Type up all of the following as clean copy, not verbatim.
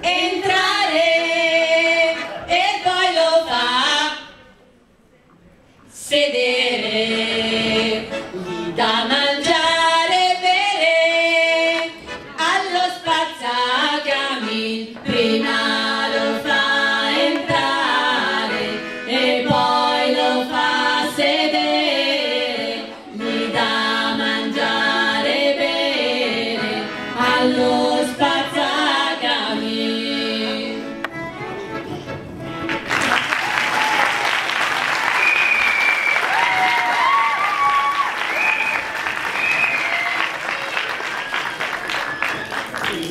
entrare e poi lo fa sedere, gli dà mangiare e bere, allo spazzacamin prima lo fa entrare e poi lo fa sedere, gli dà mangiare e bere, allo spazzacamin.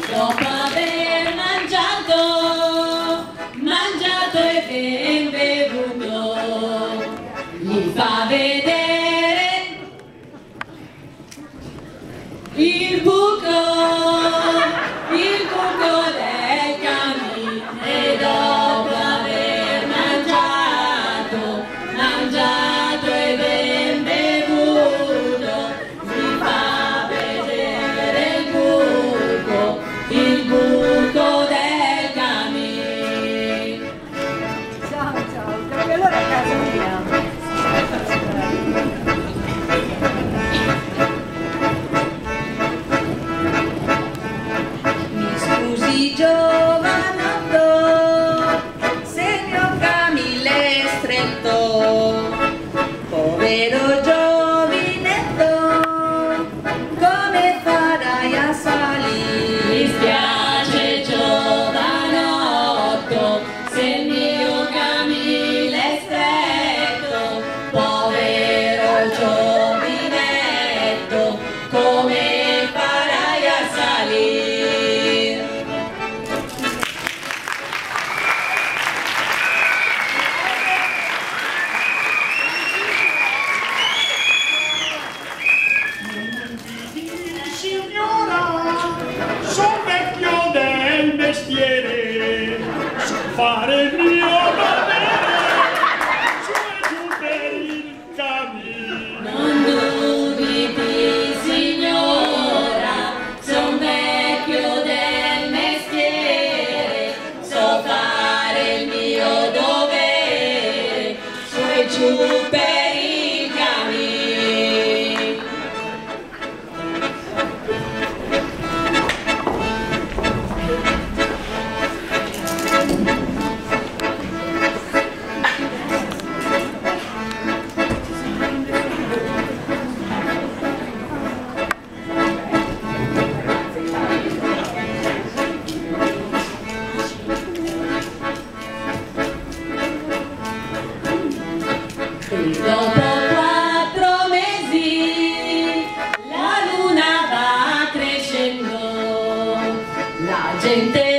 Dopo aver mangiato e ben bevuto, gli fa vedere il buco del cammin, e dopo aver mangiato e ben bevuto, gli fa vedere il buco del cammin. Ciao, che allora a casa mia. Mi scusi giovanotto, se il mio Camille è stretto, povero giovinetto, come farai a salire? Mi spiace giovanotto, se il mio Camille è stretto, povero giovinetto, come farai a salire? Signora, son vecchio del mestiere, so fare il mio dovere, su e giù per il cammino. Non dubiti signora, son vecchio del mestiere, so fare il mio dovere, su e giù per il cammino. Dopo 4 mesi la luna va crescendo, la gente